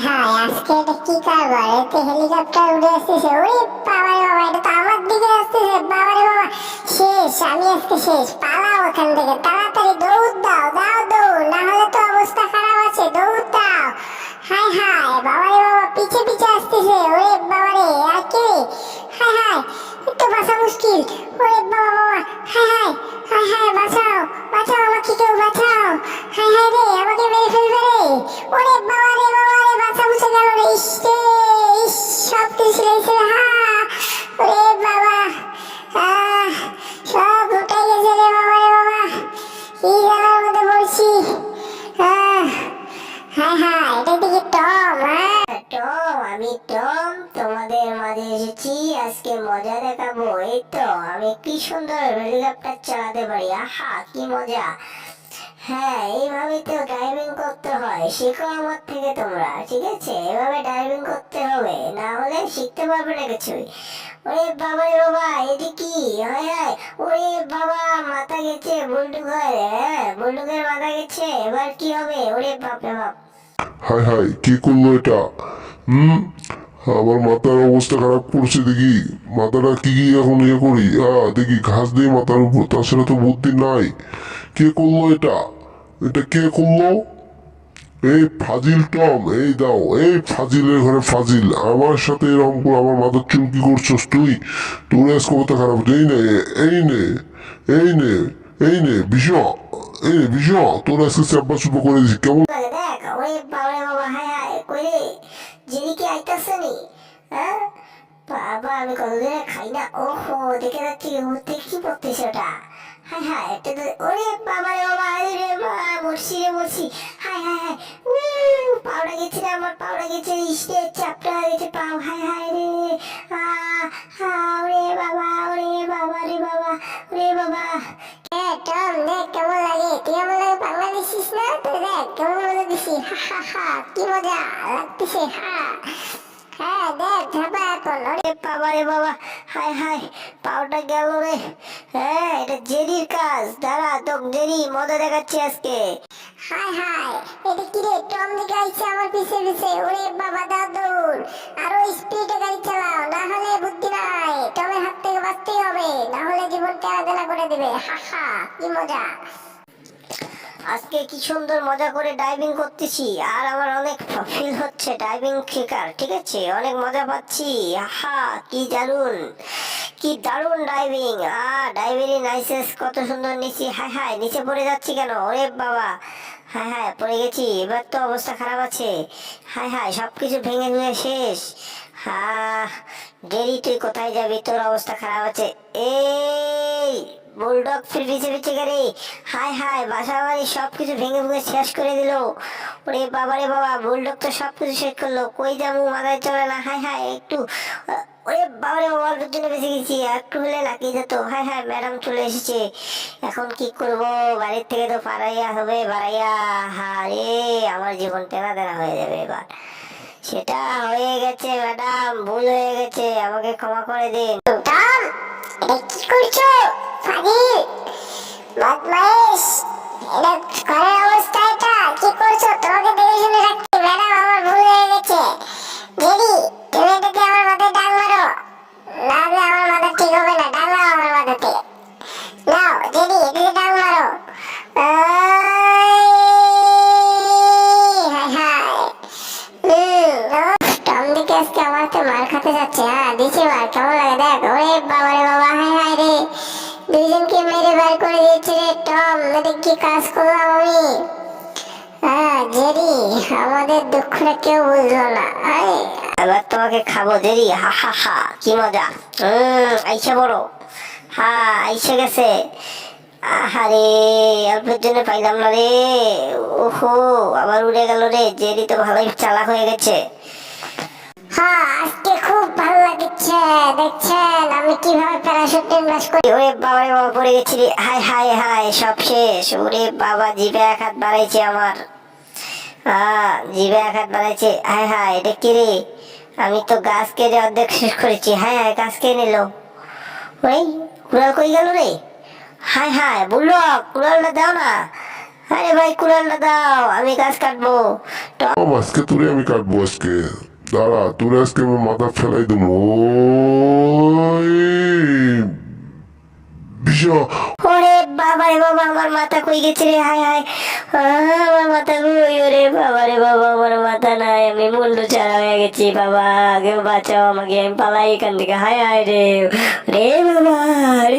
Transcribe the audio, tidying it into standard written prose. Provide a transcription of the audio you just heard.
হ্যাঁ, আজকে এটা কি কারবার? এতে হেলিকপ্টার উড়ে আসতেছে। ওরে বাবারে বাবা, এটা তো আমার দিকে আসতেছে। বাবারে বাবা, শেষ, আমি আজকে শেষ। পালাও ওখান থেকে, তাড়াতাড়ি দৌড় দাও, দাও দৌড়, না হলে তো অবস্থা খারাপ আছে। দৌড় দাও। হায় হায়, বাবারে বাবা, পিছে পিছে আসতেছে। ওরে বাবারে, আর কে? হায় হায়, একটু বাঁচা মুশকিল। ওরে বাবা বাবা, হায় হায়, হায় হায়, বাঁচাও, বাঁচাও, আমাকে কেউ বাঁচাও। হায় হায় রে, আমাকে মেরে ফেলবে রে। ওরে বাবা রে বাবা রে, বাঁচা মুছে গেল রে। ইস রে, ইস, সব কিছু লেগেছে। হা, ওরে বাবা, আহ, সব উঠে গেছে রে বাবা রে বাবা। কি জানার মধ্যে পড়ছি। আহ, হায় হায়, এটা দিকে টম। হ্যাঁ টম, আমি টম, তোমাদের মাঝে এসেছি। আজকে মজা দেখাবো। এই তো আমি কি সুন্দর হেলিকপ্টার চালাতে পারি। আহা কি মজা। হ্যাঁ, এইভাবে তো ড্রাইভিং করতে হয়। শিখো আমার থেকে তোমরা, ঠিক আছে? এভাবে ড্রাইভিং করতে হবে, না হলে শিখতে পারবে না কিছুই। ওরে বাবা রে বাবা, এটি কি? হায় হায়, ওরে বাবা, মাথা গেছে বুলডুগের। হ্যাঁ, বুলডুগের মাথা গেছে। এবার কি হবে? ওরে বাপ রে বাপ। হায় হায়, কে করলো এটা? হুম, আমার মাথার অবস্থা খারাপ করছে দেখি। মাথাটা কি এখন করি? দেখি ঘাস দিয়ে মাথার উপর, তাছাড়া তো বুদ্ধি নাই। কে করলো এটা? এটা কে করলো? এই ফাজিল টম, এই দাও, এই ফাজিলের ঘরে ফাজিল আমার সাথে এরকম করে আমার মাথার চুল কি করছস তুই? তোর আজকে মাথা খারাপ। এই নে, এই নে, এই নে, এই নে বিষ, এই নে বিষ, তোর আজকে চাপ্পা চুপা করে দিছি কেমন? দেখ, ওরে বাবা রে বাবা, হায় হায়, কই রে? জেরিকে আইতাছে নি? হ্যাঁ বাবা, আমি কতদিনে খাই না। ওহো, দেখে যাচ্ছি উপর থেকে কি পড়তেছে ওটা। হায় হায়, এটা তো, ওরে বাবা রে বাবা, আরে রে বাবা, মরছি রে মরছি। হায় হায় হায়, পাউডা গেছে রে, আমার পাউডা গেছে। ইসে চাপটা হয়ে গেছে পাও। হায় হায় রে, ওরে বাবা, ওরে বাবা রে বাবা, ওরে বাবা। টম, দেখ কেমন লাগে। তুই আমার লাগে পাঙ্গা দিছিস না? তো দেখ কেমন মজা দিছি। হা হা হা, কি মজা লাগতেছে। হ্যাঁ দেখ, ধাপা এখন। ওরে বাবা রে বাবা, হায় হায়, পাউটা গেল রে। হ্যাঁ, এটা জেরির কাজ। দাঁড়া, তো জেরি মজা দেখাচ্ছি আজকে। হায় হায়, এটা কি রে? টম দিকে আইছে আমার পিছে পিছে। ওরে বাবা, দাদুর আরো স্পিডে গাড়ি চালাও, না হলে বুদ্ধি নাই। টমের হাত থেকে বাঁচতেই হবে, না হলে জীবনটা আদালা করে দিবে। হা হা, কি মজা। আজকে কি সুন্দর মজা করে ড্রাইভিং করতেছি, আর আমার অনেক ফিল হচ্ছে ড্রাইভিং শেখার। ঠিক আছে, অনেক মজা পাচ্ছি। আহা কি দারুন, কি দারুন ড্রাইভিং। ড্রাইভিং লাইসেন্স কত সুন্দর নিছি। হায় হায়, নিচে পড়ে যাচ্ছি কেন? ওরে বাবা, হায় হায়, পড়ে গেছি। এবার তো অবস্থা খারাপ আছে। হায় হায়, সবকিছু ভেঙে ভেঙে শেষ। হা, ডেরি তুই কোথায় যাবি? তোর অবস্থা খারাপ আছে। এই বুলডগ ফির পিছে পিছে গেলে। হায় হায়, বাসা বাড়ি সবকিছু ভেঙে ভেঙে শেষ করে দিল। ওরে বাবা রে বাবা, বুলডগ তো সবকিছু শেষ করলো। কই যাবো, মাথায় চলে না। হায় হায়, একটু, ওরে বাবা রে বাবা, অল্পের জন্য বেঁচে গেছি। একটু হলে লাকিয়ে যেত। হায় হায়, ম্যাডাম চলে এসেছে। এখন কি করব? বাড়ির থেকে তো পাড়াইয়া হবে, বাড়াইয়া। হারে, আমার জীবন তেনা তেনা হয়ে যাবে এবার। সেটা হয়ে গেছে ম্যাডাম, ভুল হয়ে গেছে, আমাকে ক্ষমা করে দিন। টম, এটা কি করছো? ফাজিল, বদমাইশ, এটা ঘরের অবস্থা। এটা কি করছো? তোমাকে দেখে শুনে রাখছি ম্যাডাম, আমার ভুল হয়ে গেছে। জেরি, তুমি এটাকে আমার মাথায় ডাং মারো, না হলে আমার মাথা ঠিক হবে না। ডাং মারো আমার মাথাতে। নাও জেরি, এটাকে ডাং মারো। হায় হায়, টম দিকে আজকে আমার তো মার খেতে যাচ্ছে। দিছি মার, কেমন লাগে দেখ। ওরে বাবা রে বাবা, হায় হায় রে, দুইজনকে মেরে বের করে দিয়েছে রে টম। এটা কি কাজ করলাম আমি? জেরি, আমাদের দুঃখটা কেউ বুঝলো না। এবার তোমাকে খাবো জেরি। হা হা হা, কি মজা। আইসা বড়, আইসা গেছে। আহারে, অল্পের জন্য পাইলাম না রে। ওহো, আবার উড়ে গেল রে। জেরি তো ভালোই চালাক হয়ে গেছে। আজকে খুব ভালো লাগছে। দেখছেন আমি কিভাবে প্যারাশুট ব্লাস্ট করি? ওরে বাবা রে বাবা, পড়ে গেছি রে। হায় হায় হায়, সব শেষ। ওরে বাবা, জিভে এক হাত বাড়াইছে আমার। জিভে এক হাত বাড়াইছে। হায় হায়, এটা কি রে? আমি তো গাছ কেটে অর্ধেক শেষ করেছি। হায় হায়, গাছ কে নিল? ওই কুড়াল কই গেল রে? হায় হায়, বললো কুড়ালটা দাও না। আরে ভাই কুড়ালটা দাও, আমি গাছ কাটবো। আজকে তোরে আমি কাটবো আজকে। দাঁড়া, তোরে আজকে আমি মাথা ফেলাই দেবো। বিষয় ওরে বাবা রে বাবা, আমার মাথা কই গেছে রে, হায় হায়। আমার মাথা কই, ওরে বাবা রে বাবা, আমার মাথা নাই, আমি মুন্ডু ছাড়া হয়ে গেছি বাবা, কেউ বাঁচাও আমাকে, আমি পালাই এখান থেকে, হায় হায় রে। রে বাবা রে।